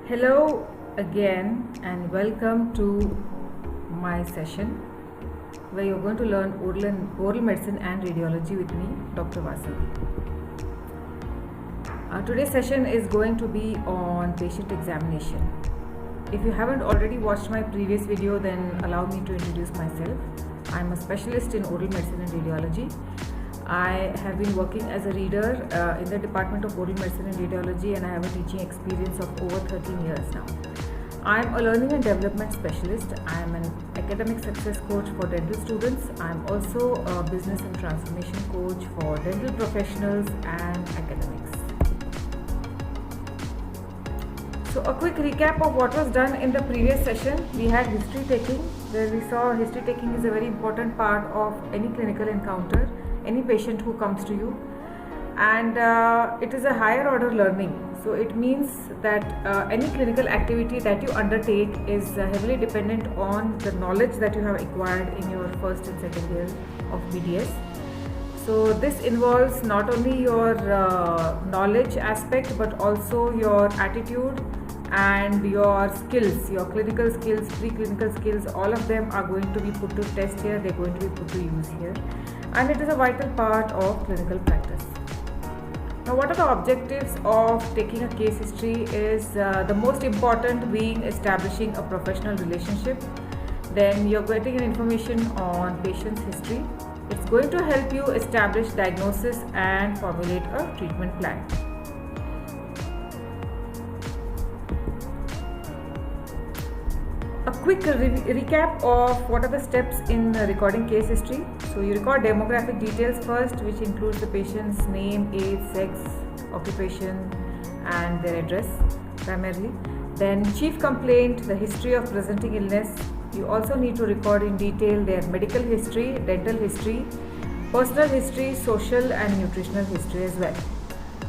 Hello again and welcome to my session where you're going to learn oral medicine and radiology with me, Dr. Vasavi. Today's session is going to be on patient examination. If you haven't already watched my previous video, then allow me to introduce myself. I'm a specialist in oral medicine and radiology. I have been working as a reader in the Department of Oral Medicine and Radiology, and I have a teaching experience of over 13 years now. I am a learning and development specialist. I am an academic success coach for dental students. I am also a business and transformation coach for dental professionals and academics. So a quick recap of what was done in the previous session. We had history taking, where we saw history taking is a very important part of any clinical encounter, any patient who comes to you, and it is a higher order learning. So it means that any clinical activity that you undertake is heavily dependent on the knowledge that you have acquired in your first and second year of BDS. So this involves not only your knowledge aspect but also your attitude and your skills, your clinical skills, preclinical skills. All of them are going to be put to test here, they're going to be put to use here, and it is a vital part of clinical practice. Now, what are the objectives of taking a case history is the most important being establishing a professional relationship. Then you're getting information on patient's history. It's going to help you establish diagnosis and formulate a treatment plan. A quick recap of what are the steps in recording case history. So you record demographic details first, which includes the patient's name, age, sex, occupation and their address primarily. Then chief complaint, the history of presenting illness. You also need to record in detail their medical history, dental history, personal history, social and nutritional history as well.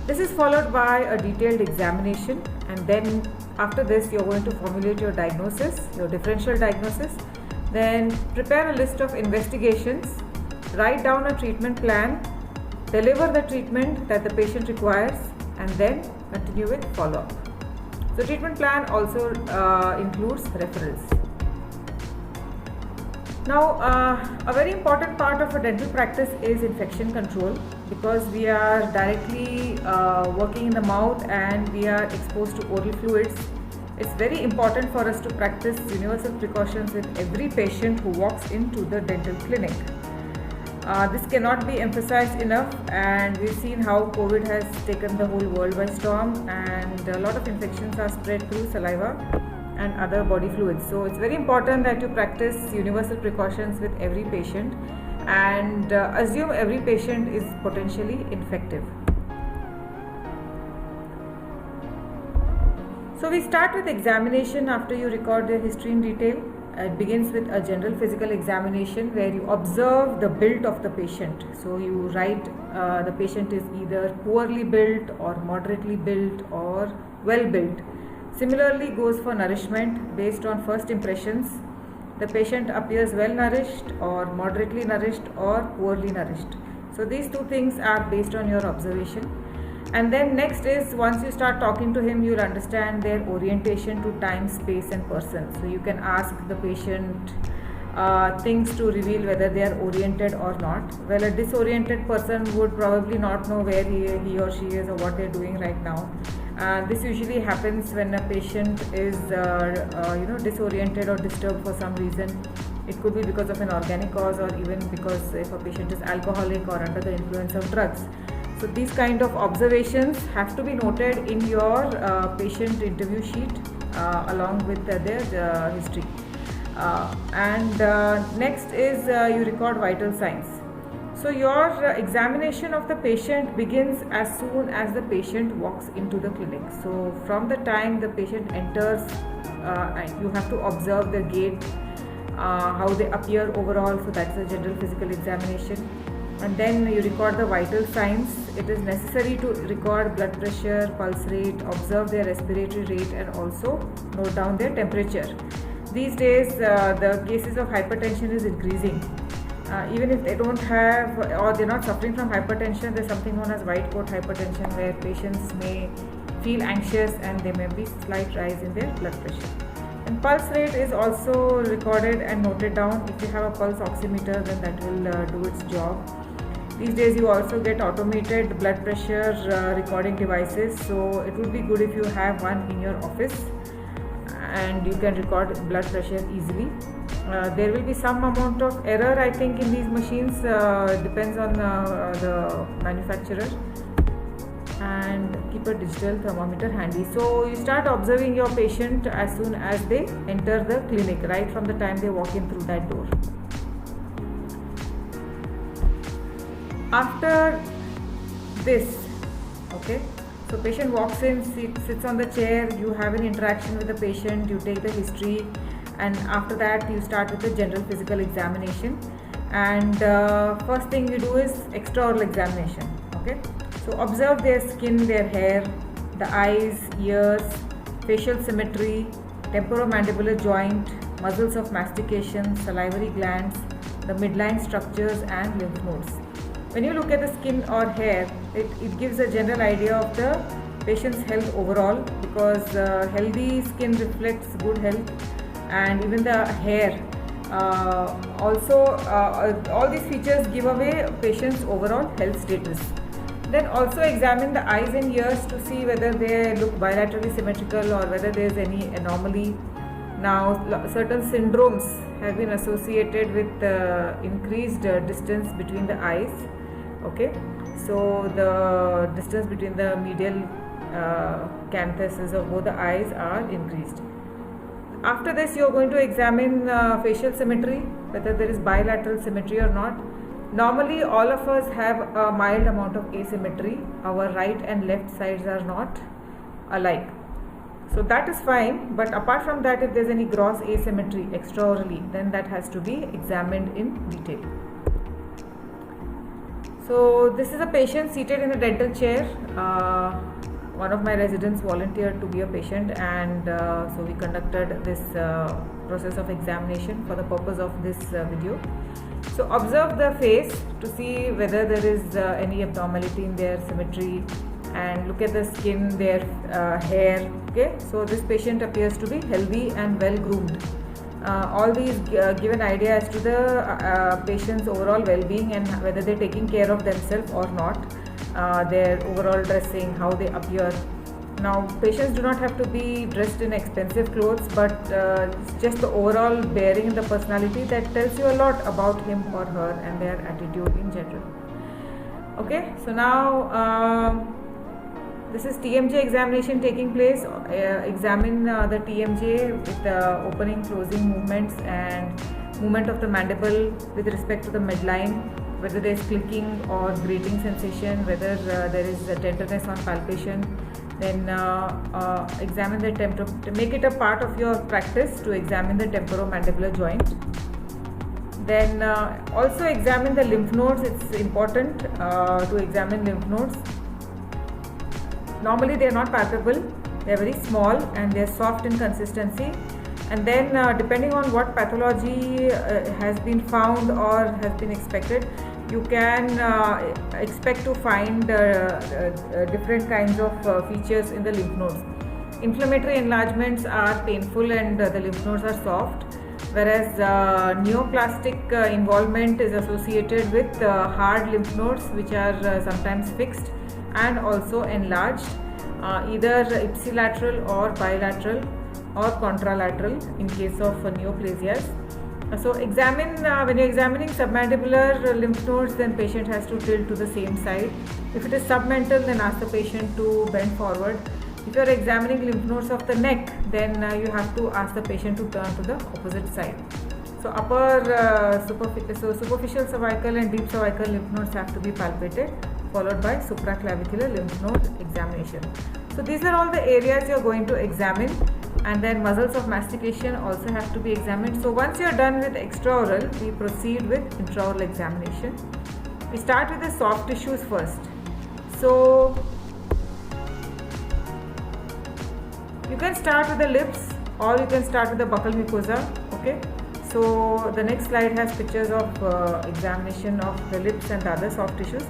This is followed by a detailed examination, and then after this you're going to formulate your diagnosis, your differential diagnosis. Then prepare a list of investigations, write down a treatment plan, deliver the treatment that the patient requires, and then continue with follow-up. So treatment plan also includes referrals. Now, a very important part of a dental practice is infection control, because we are directly working in the mouth and we are exposed to oral fluids. It's very important for us to practice universal precautions with every patient who walks into the dental clinic. This cannot be emphasized enough, and we've seen how COVID has taken the whole world by storm, and a lot of infections are spread through saliva and other body fluids. So it's very important that you practice universal precautions with every patient and assume every patient is potentially infective. So we start with examination after you record their history in detail. It begins with a general physical examination where you observe the build of the patient. So you write the patient is either poorly built or moderately built or well built. Similarly goes for nourishment. Based on first impressions, the patient appears well nourished or moderately nourished or poorly nourished. So these two things are based on your observation. And then next is, once you start talking to him, you'll understand their orientation to time, space and person. So you can ask the patient things to reveal whether they are oriented or not. Well, a disoriented person would probably not know where he or she is or what they're doing right now. This usually happens when a patient is disoriented or disturbed for some reason. It could be because of an organic cause, or even because if a patient is alcoholic or under the influence of drugs. So these kind of observations have to be noted in your patient interview sheet along with their history. Next is you record vital signs. So your examination of the patient begins as soon as the patient walks into the clinic. So from the time the patient enters, you have to observe the gait, how they appear overall. So that's a general physical examination. And then you record the vital signs. It is necessary to record blood pressure, pulse rate, observe their respiratory rate, and also note down their temperature. These days the cases of hypertension is increasing. Even if they don't have, or they're not suffering from hypertension, there's something known as white coat hypertension, where patients may feel anxious, and there may be slight rise in their blood pressure. And pulse rate is also recorded and noted down. If you have a pulse oximeter, then that will do its job. These days you also get automated blood pressure recording devices, so it would be good if you have one in your office and you can record blood pressure easily. There will be some amount of error, I think, in these machines. Depends on the manufacturer. And keep a digital thermometer handy. So you start observing your patient as soon as they enter the clinic, right from the time they walk in through that door. After this, okay, so patient walks in, sits on the chair, you have an interaction with the patient, you take the history, and after that you start with the general physical examination. And first thing you do is extraoral examination. Okay, so observe their skin, their hair, the eyes, ears, facial symmetry, temporomandibular joint, muscles of mastication, salivary glands, the midline structures, and lymph nodes. When you look at the skin or hair, it gives a general idea of the patient's health overall, because healthy skin reflects good health, and even the hair. All these features give away patient's overall health status. Then also examine the eyes and ears to see whether they look bilaterally symmetrical or whether there is any anomaly. Now, certain syndromes have been associated with increased distance between the eyes. Okay, so the distance between the medial canthus of both the eyes are increased. After this, you are going to examine facial symmetry, whether there is bilateral symmetry or not. Normally, all of us have a mild amount of asymmetry. Our right and left sides are not alike. So that is fine, but apart from that, if there is any gross asymmetry extraorally, then that has to be examined in detail. So this is a patient seated in a dental chair. One of my residents volunteered to be a patient, and so we conducted this process of examination for the purpose of this video. So observe the face to see whether there is any abnormality in their symmetry, and look at the skin, their hair. Okay, so this patient appears to be healthy and well groomed. All these give an idea as to the patient's overall well-being and whether they're taking care of themselves or not. Their overall dressing, how they appear. Now, patients do not have to be dressed in expensive clothes, but it's just the overall bearing in the personality that tells you a lot about him or her and their attitude in general. Okay, so now this is TMJ examination taking place. Examine the TMJ with opening, closing movements and movement of the mandible with respect to the midline, whether there is clicking or grating sensation, whether there is a tenderness on palpation. Then examine the make it a part of your practice to examine the temporomandibular joint. Then also examine the lymph nodes. It's important to examine lymph nodes. Normally they are not palpable, they are very small and they are soft in consistency. And then depending on what pathology has been found or has been expected, you can expect to find different kinds of features in the lymph nodes. Inflammatory enlargements are painful and the lymph nodes are soft, whereas neoplastic involvement is associated with hard lymph nodes, which are sometimes fixed and also enlarged, either ipsilateral or bilateral or contralateral in case of neoplasias. So examine when you're examining submandibular lymph nodes, then patient has to tilt to the same side. If it is submental, then ask the patient to bend forward. If you are examining lymph nodes of the neck, then you have to ask the patient to turn to the opposite side. So superficial cervical and deep cervical lymph nodes have to be palpated, followed by supraclavicular lymph node examination. So these are all the areas you are going to examine, and then muscles of mastication also have to be examined. So once you are done with extraoral, we proceed with intraoral examination. We start with the soft tissues first. So you can start with the lips or you can start with the buccal mucosa. Okay. So the next slide has pictures of examination of the lips and the other soft tissues.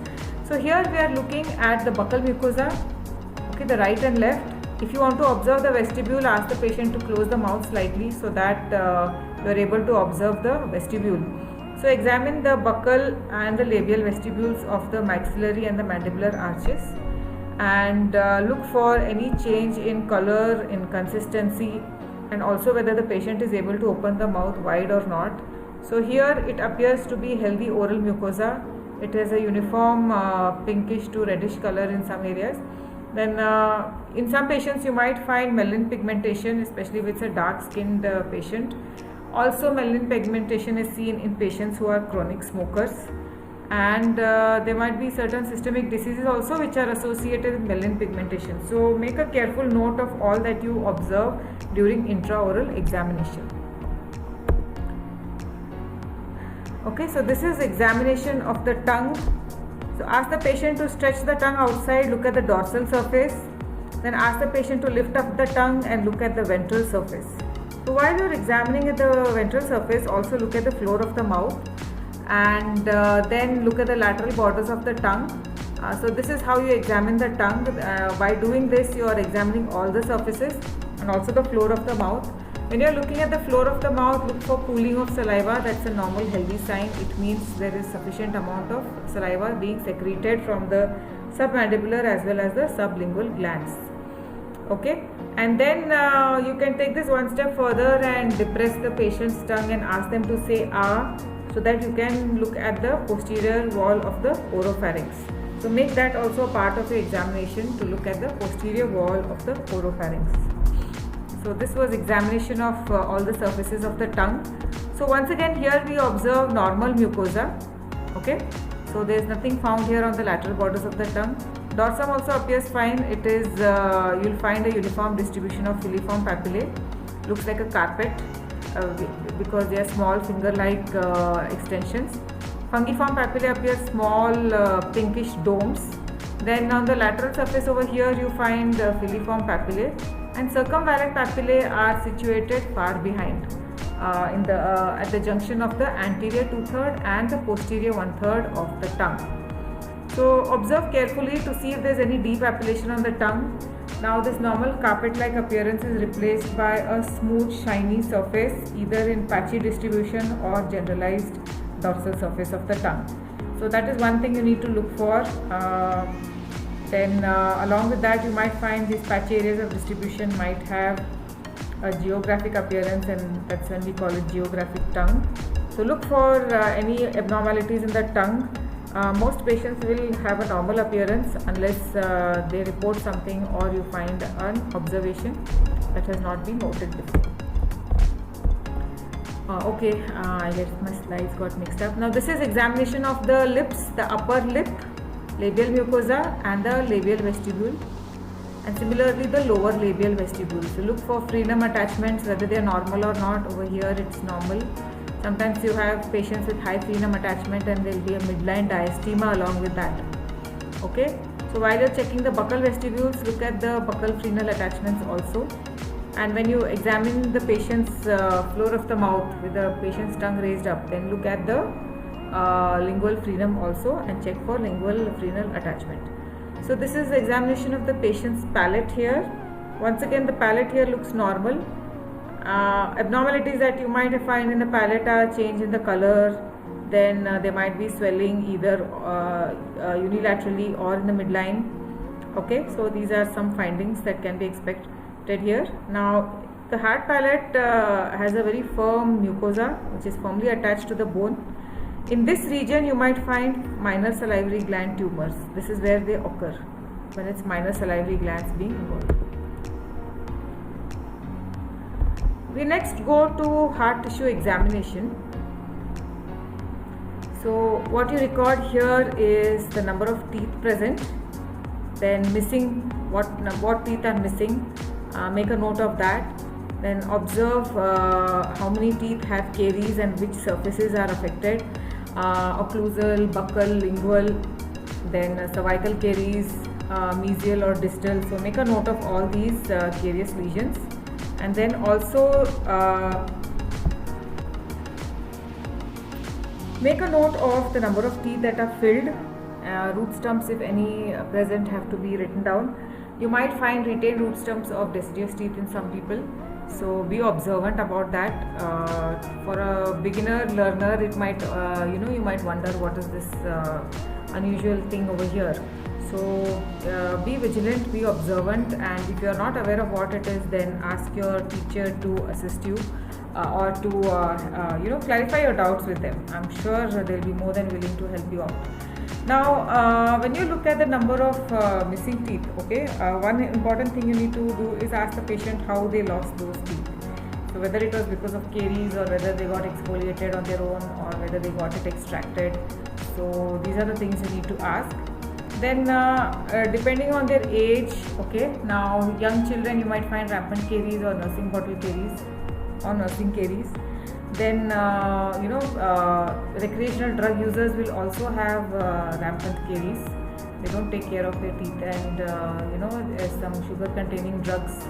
So here we are looking at the buccal mucosa. Okay, the right and left. If you want to observe the vestibule, ask the patient to close the mouth slightly so that you are able to observe the vestibule. So examine the buccal and the labial vestibules of the maxillary and the mandibular arches, and look for any change in color, in consistency, and also whether the patient is able to open the mouth wide or not. So here it appears to be healthy oral mucosa. It has a uniform pinkish to reddish color in some areas. Then in some patients you might find melanin pigmentation, especially if it's a dark skinned patient. Also melanin pigmentation is seen in patients who are chronic smokers, and there might be certain systemic diseases also which are associated with melanin pigmentation. So make a careful note of all that you observe during intraoral examination. Okay, so this is examination of the tongue. So ask the patient to stretch the tongue outside, look at the dorsal surface. Then ask the patient to lift up the tongue and look at the ventral surface. So while you are examining at the ventral surface, also look at the floor of the mouth, and then look at the lateral borders of the tongue. So this is how you examine the tongue. By doing this, you are examining all the surfaces and also the floor of the mouth. When you are looking at the floor of the mouth, look for pooling of saliva. That's a normal healthy sign. It means there is sufficient amount of saliva being secreted from the submandibular as well as the sublingual glands. Okay, and then you can take this one step further and depress the patient's tongue and ask them to say ah, so that you can look at the posterior wall of the oropharynx. So make that also a part of your examination, to look at the posterior wall of the oropharynx. So this was examination of all the surfaces of the tongue. So once again, here we observe normal mucosa. Okay, so there is nothing found here on the lateral borders of the tongue. Dorsum also appears fine. It is you will find a uniform distribution of filiform papillae. Looks like a carpet because they are small finger-like extensions. Fungiform papillae appear small pinkish domes. Then on the lateral surface over here you find filiform papillae, and circumvallate papillae are situated far behind at the junction of the anterior 2/3 and the posterior 1/3 of the tongue. So observe carefully to see if there is any deep appellation on the tongue. Now this normal carpet-like appearance is replaced by a smooth shiny surface, either in patchy distribution or generalized dorsal surface of the tongue. So that is one thing you need to look for. Then along with that, you might find these patchy areas of distribution might have a geographic appearance, and that's when we call it geographic tongue. So look for any abnormalities in the tongue. Most patients will have a normal appearance unless they report something or you find an observation that has not been noted before. Okay, I guess my slides got mixed up. Now this is examination of the lips, the upper lip, labial mucosa and the labial vestibule, and similarly the lower labial vestibule. So look for frenum attachments, whether they are normal or not. Over here it's normal. Sometimes you have patients with high frenum attachment and there will be a midline diastema along with that. Okay, so while you are checking the buccal vestibules, look at the buccal frenal attachments also. And when you examine the patient's floor of the mouth with the patient's tongue raised up, then look at the lingual frenum also and check for lingual frenal attachment. So this is the examination of the patient's palate here. Once again, the palate here looks normal. Abnormalities that you might find in the palate are change in the color. Then there might be swelling either unilaterally or in the midline. Okay, so these are some findings that can be expected here. Now the hard palate has a very firm mucosa which is firmly attached to the bone. In this region you might find minor salivary gland tumors. This is where they occur, when it's minor salivary glands being involved. We next go to hard tissue examination. So what you record here is the number of teeth present, then missing, what teeth are missing. Make a note of that. Then observe how many teeth have caries and which surfaces are affected. Occlusal, buccal, lingual, then cervical caries, mesial or distal. So make a note of all these carious lesions, and then also make a note of the number of teeth that are filled. Root stumps, if any present, have to be written down. You might find retained root stumps of deciduous teeth in some people. So be observant about that. For a beginner learner, it might you might wonder what is this unusual thing over here. So be vigilant, be observant, and if you are not aware of what it is, then ask your teacher to assist you or to clarify your doubts with them. I'm sure they'll be more than willing to help you out. Now, when you look at the number of missing teeth, okay, one important thing you need to do is ask the patient how they lost those teeth. So whether it was because of caries or whether they got exfoliated on their own or whether they got it extracted. So these are the things you need to ask. Then depending on their age, okay, now young children you might find rampant caries or nursing bottle caries or nursing caries. Then recreational drug users will also have rampant caries. They don't take care of their teeth, and some sugar containing drugs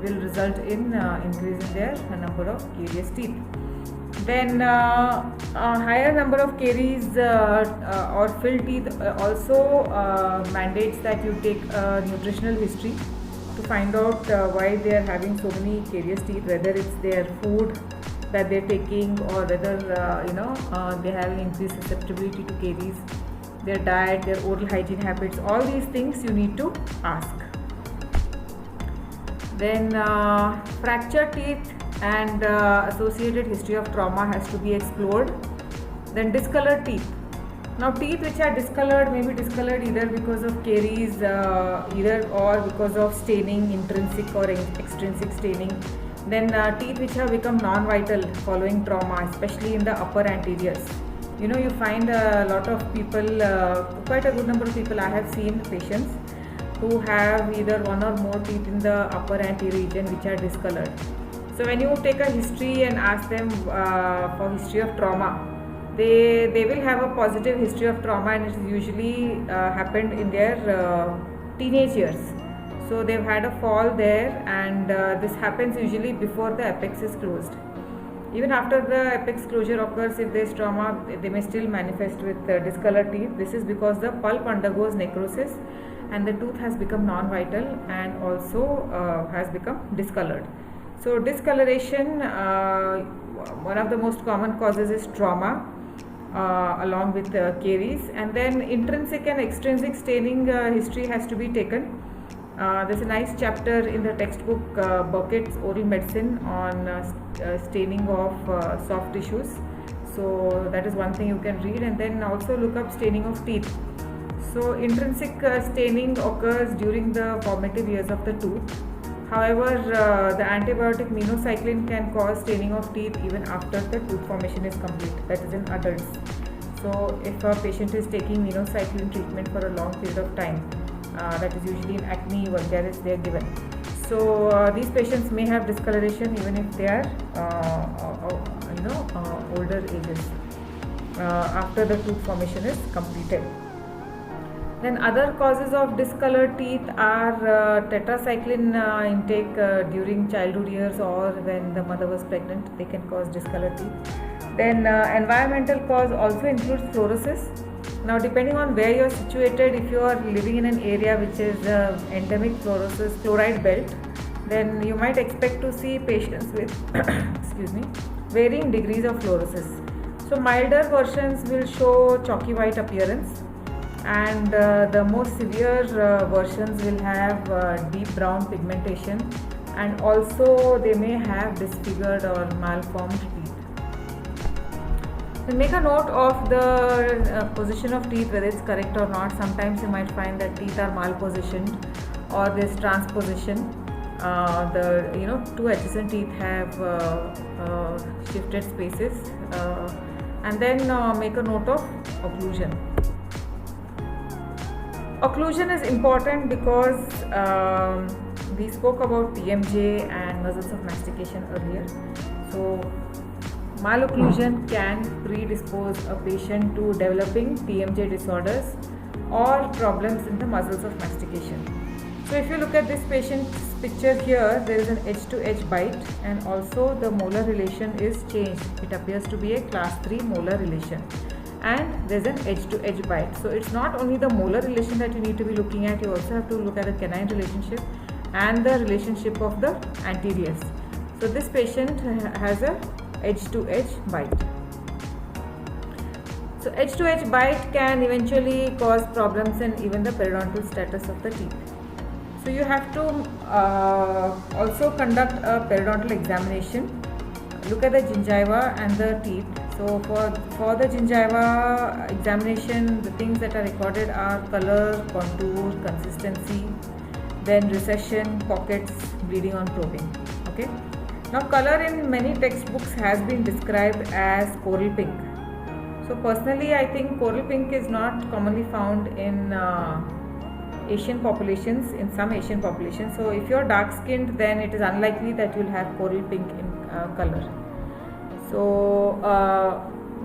will result in increasing their number of carious teeth. Then a higher number of caries or filled teeth also mandates that you take a nutritional history to find out why they are having so many carious teeth, whether it's their food that they're taking or whether they have increased susceptibility to caries, their diet, their oral hygiene habits. All these things you need to ask. Then fractured teeth and associated history of trauma has to be explored. Then discolored teeth. Now teeth which are discolored may be discolored either because of caries or because of staining, intrinsic or extrinsic staining. Then teeth which have become non-vital following trauma, especially in the upper anteriors. You find a lot of people, quite a good number of people I have seen, patients who have either one or more teeth in the upper anterior region which are discolored. So when you take a history and ask them for history of trauma, they will have a positive history of trauma, and it usually happened in their teenage years. So they've had a fall there, and this happens usually before the apex is closed. Even after the apex closure occurs, if there is trauma, they may still manifest with discolored teeth. This is because the pulp undergoes necrosis and the tooth has become non-vital and also has become discolored. So discoloration, one of the most common causes is trauma along with caries, and then intrinsic and extrinsic staining history has to be taken. There's a nice chapter in the textbook Burkett's Oral Medicine on staining of soft tissues. So that is one thing you can read, and then also look up staining of teeth. So intrinsic staining occurs during the formative years of the tooth. However, the antibiotic minocycline can cause staining of teeth even after the tooth formation is complete, that is in adults. So if a patient is taking minocycline treatment for a long period of time, that is usually in acne vulgaris they are given. So these patients may have discoloration even if they are older ages after the tooth formation is completed. Then other causes of discolored teeth are tetracycline intake during childhood years or when the mother was pregnant. They can cause discolored teeth. Then environmental cause also includes fluorosis. Now depending on where you are situated, if you are living in an area which is endemic fluorosis chloride belt, then you might expect to see patients with varying degrees of fluorosis. So milder versions will show chalky white appearance, and the most severe versions will have deep brown pigmentation, and also they may have disfigured or malformed teeth. Then make a note of the position of teeth, whether it's correct or not. Sometimes you might find that teeth are malpositioned or there's transposition. The two adjacent teeth have shifted spaces, and then make a note of occlusion. Occlusion is important because we spoke about TMJ and muscles of mastication earlier. So malocclusion can predispose a patient to developing TMJ disorders or problems in the muscles of mastication. So if you look at this patient's picture here, there is an edge-to-edge bite, and also the molar relation is changed. It appears to be a class 3 molar relation. and there's an edge-to-edge bite. So it's not only the molar relation that you need to be looking at, you also have to look at the canine relationship and the relationship of the anteriors. So this patient has a edge-to-edge bite. So edge-to-edge bite can eventually cause problems in even the periodontal status of the teeth. So you have to also conduct a periodontal examination. Look at the gingiva and the teeth. So for the gingiva examination, the things that are recorded are color, contour, consistency, then recession, pockets, bleeding on probing. Okay. Now color in many textbooks has been described as coral pink. So personally, I think coral pink is not commonly found in Asian populations, in some Asian populations. So if you're dark skinned, then it is unlikely that you'll have coral pink in color. So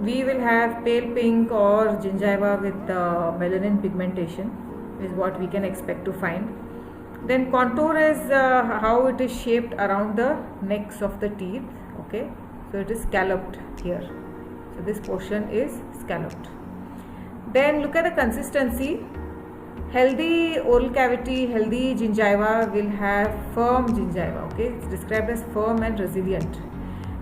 we will have pale pink or gingiva with melanin pigmentation is what we can expect to find. Then contour is how it is shaped around the necks of the teeth. Okay, so it is scalloped here. So this portion is scalloped. Then look at the consistency. Healthy oral cavity, healthy gingiva will have firm gingiva. Okay, it's described as firm and resilient.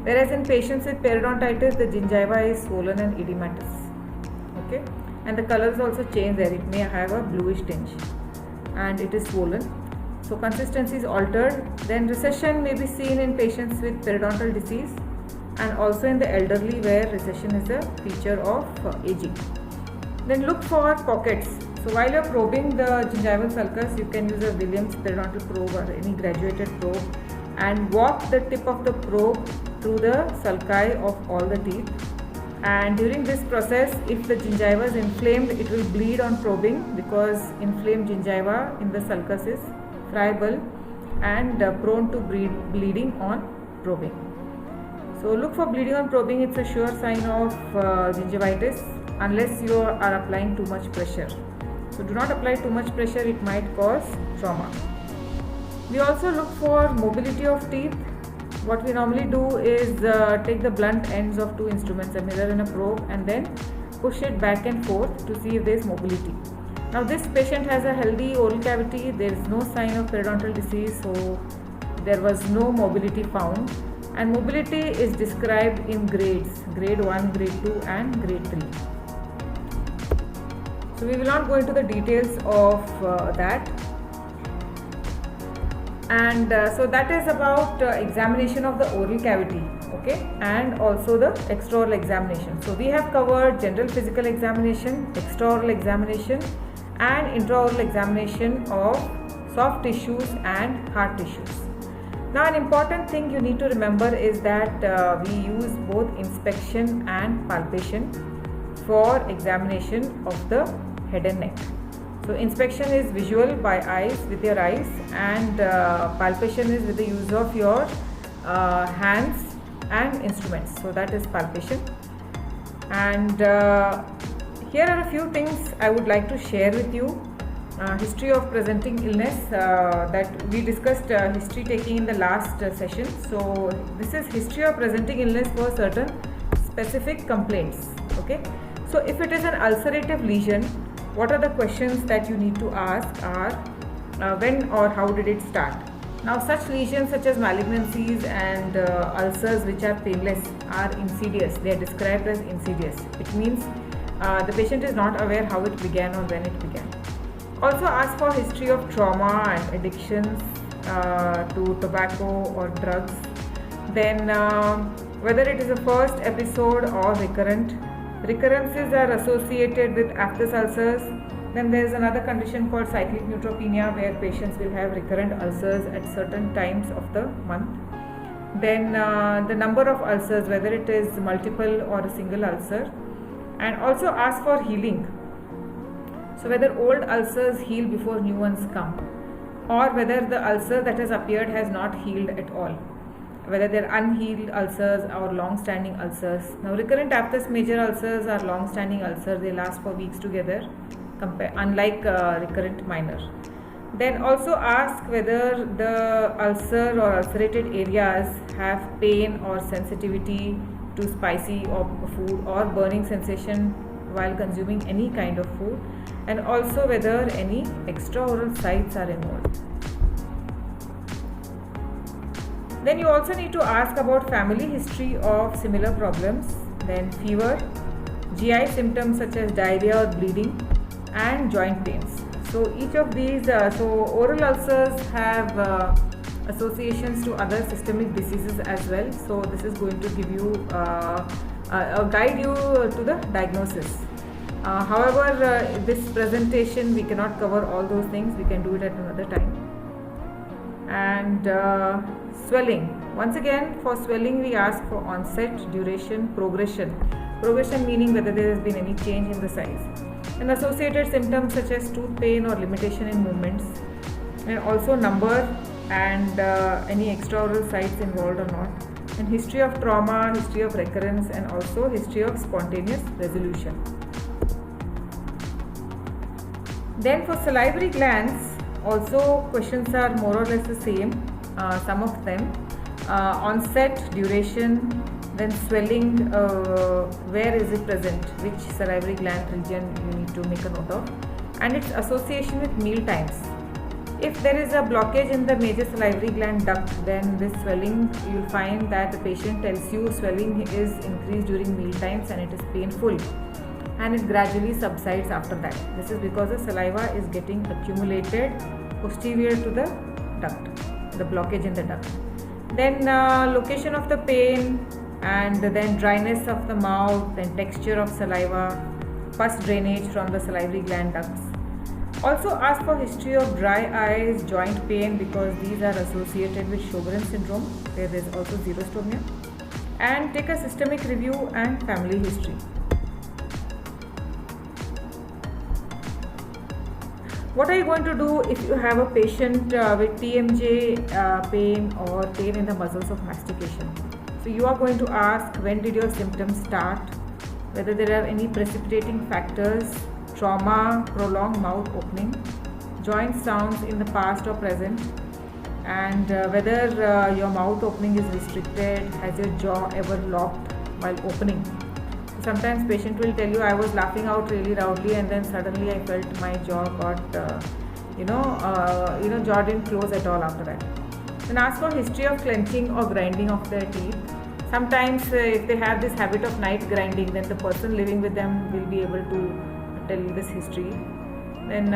Whereas in patients with periodontitis, the gingiva is swollen and edematous. Okay, and the colors also change there. It may have a bluish tinge, and it is swollen. So consistency is altered. Then recession may be seen in patients with periodontal disease, and also in the elderly where recession is a feature of aging. Then look for pockets. So while you are probing the gingival sulcus, you can use a Williams periodontal probe or any graduated probe and walk the tip of the probe through the sulci of all the teeth. And during this process, if the gingiva is inflamed, it will bleed on probing because inflamed gingiva in the sulcus is friable and prone to bleeding on probing. So look for bleeding on probing. It's a sure sign of gingivitis unless you are applying too much pressure. So do not apply too much pressure, it might cause trauma. We also look for mobility of teeth. What we normally do is take the blunt ends of two instruments, a mirror and a probe, and then push it back and forth to see if there is mobility. Now this patient has a healthy oral cavity, there is no sign of periodontal disease, so there was no mobility found. And mobility is described in grades, grade 1, grade 2 and grade 3. So we will not go into the details of that. And so that is about examination of the oral cavity, okay, and also the extraoral examination. So we have covered general physical examination, extraoral examination and intraoral examination of soft tissues and hard tissues. Now an important thing you need to remember is that we use both inspection and palpation for examination of the head and neck. So inspection is visual by eyes, with your eyes, and palpation is with the use of your hands and instruments. So that is palpation. And here are a few things I would like to share with you. History of presenting illness that we discussed history taking in the last session. So this is history of presenting illness for certain specific complaints. Okay. So if it is an ulcerative lesion, what are the questions that you need to ask are when or how did it start? Now such lesions such as malignancies and ulcers which are painless are insidious. They are described as insidious. It means the patient is not aware how it began or when it began. Also ask for history of trauma and addictions to tobacco or drugs. Then whether it is a first episode or recurrent. Recurrences are associated with aphthous ulcers. Then there is another condition called cyclic neutropenia where patients will have recurrent ulcers at certain times of the month. Then the number of ulcers, whether it is multiple or a single ulcer. And also ask for healing. So whether old ulcers heal before new ones come, or whether the ulcer that has appeared has not healed at all, whether they are unhealed ulcers or long-standing ulcers. Now recurrent aphthous major ulcers are long-standing ulcers, they last for weeks together, unlike recurrent minor. Then also ask whether the ulcer or ulcerated areas have pain or sensitivity to spicy or food or burning sensation while consuming any kind of food, and also whether any extraoral sites are involved. Then you also need to ask about family history of similar problems, then fever, GI symptoms such as diarrhea or bleeding, and joint pains. So each of these, oral ulcers have associations to other systemic diseases as well. So this is going to give you guide you to the diagnosis. However, this presentation we cannot cover all those things. We can do it at another time. And swelling. Once again, for swelling we ask for onset, duration, progression. Progression meaning whether there has been any change in the size. And associated symptoms such as tooth pain or limitation in movements. And also number and any extraoral sites involved or not. And history of trauma, history of recurrence, and also history of spontaneous resolution. Then for salivary glands, also questions are more or less the same, some of them. Onset, duration, then swelling, where is it present, which salivary gland region you need to make a note of, and its association with meal times. If there is a blockage in the major salivary gland duct, then this swelling, you will find that the patient tells you swelling is increased during meal times and it is painful, and it gradually subsides after that. This is because the saliva is getting accumulated posterior to the duct, the blockage in the duct. Then location of the pain, and then dryness of the mouth, then texture of saliva, pus drainage from the salivary gland ducts. Also ask for history of dry eyes, joint pain, because these are associated with Sjogren's syndrome, where there is also xerostomia. And take a systemic review and family history. What are you going to do if you have a patient with TMJ pain or pain in the muscles of mastication? So you are going to ask, when did your symptoms start, whether there are any precipitating factors, trauma, prolonged mouth opening, joint sounds in the past or present, and whether your mouth opening is restricted, has your jaw ever locked while opening. Sometimes patient will tell you, I was laughing out really loudly and then suddenly I felt my jaw got, jaw didn't close at all after that. Then ask for history of clenching or grinding of their teeth. Sometimes if they have this habit of night grinding, then the person living with them will be able to tell you this history. Then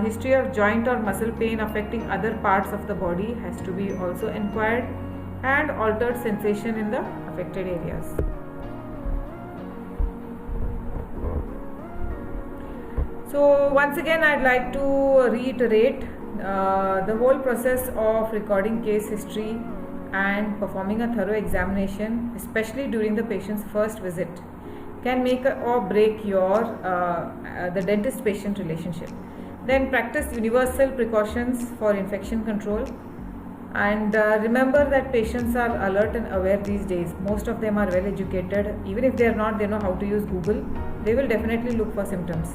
history of joint or muscle pain affecting other parts of the body has to be also inquired, and altered sensation in the affected areas. So once again, I'd like to reiterate the whole process of recording case history and performing a thorough examination, especially during the patient's first visit, can make or break your the dentist-patient relationship. Then practice universal precautions for infection control, and remember that patients are alert and aware these days. Most of them are well educated. Even if they are not, they know how to use Google. They will definitely look for symptoms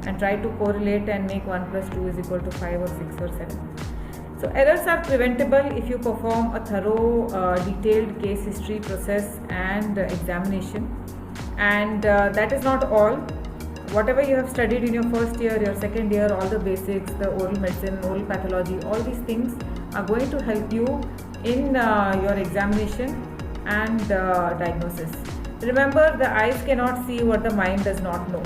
and try to correlate and make 1 + 2 = 5 or 6 or 7. So errors are preventable if you perform a thorough detailed case history process and examination. And that is not all. Whatever you have studied in your first year, your second year, all the basics, the oral medicine, oral pathology, all these things are going to help you in your examination and diagnosis. Remember, the eyes cannot see what the mind does not know.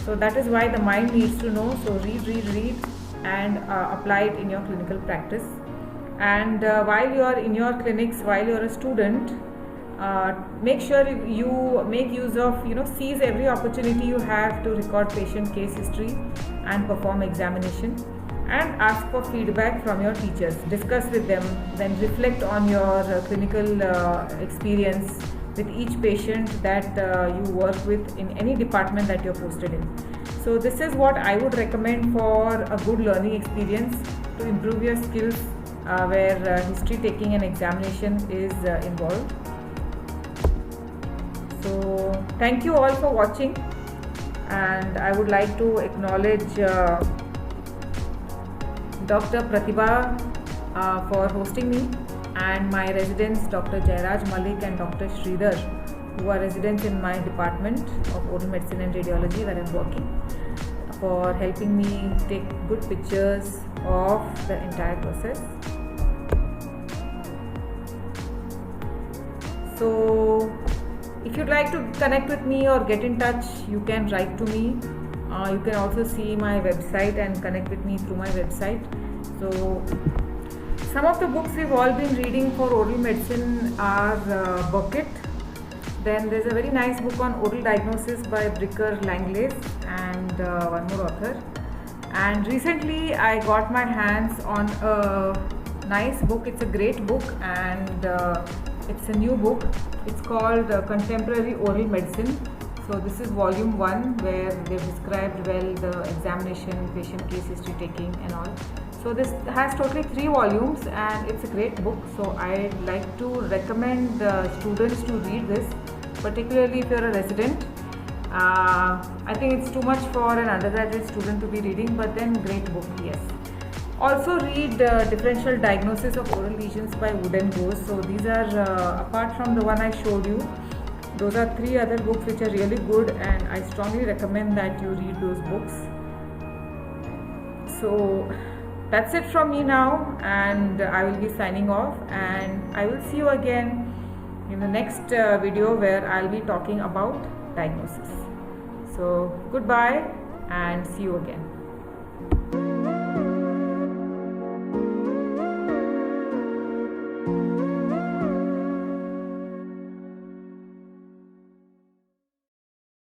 So that is why the mind needs to know. So read and apply it in your clinical practice. And while you are in your clinics, while you are a student, make sure you make use of, seize every opportunity you have to record patient case history and perform examination, and ask for feedback from your teachers. Discuss with them, then reflect on your clinical experience with each patient that you work with in any department that you're posted in. So this is what I would recommend for a good learning experience to improve your skills where history taking and examination is involved. So thank you all for watching, and I would like to acknowledge Dr. Pratibha for hosting me, and my residents Dr. Jairaj Malik and Dr. Sridhar who are residents in my department of oral medicine and radiology where I'm working, for helping me take good pictures of the entire process. So if you'd like to connect with me or get in touch, you can write to me. You can also see my website and connect with me through my website. So some of the books we've all been reading for oral medicine are Burkitt. Then there's a very nice book on oral diagnosis by Bricker Langlaise and one more author. And recently I got my hands on a nice book. It's a great book, and it's a new book. It's called Contemporary Oral Medicine. So this is volume 1, where they've described well the examination, patient case history taking and all. So this has totally 3 volumes and it's a great book. So I'd like to recommend students to read this, particularly if you're a resident. I think it's too much for an undergraduate student to be reading, but then great book, yes. Also read Differential Diagnosis of Oral Lesions by Wood and Gose. So these are, apart from the one I showed you, those are 3 other books which are really good, and I strongly recommend that you read those books. So that's it from me now, and I will be signing off, and I will see you again in the next video where I'll be talking about diagnosis. So goodbye and see you again.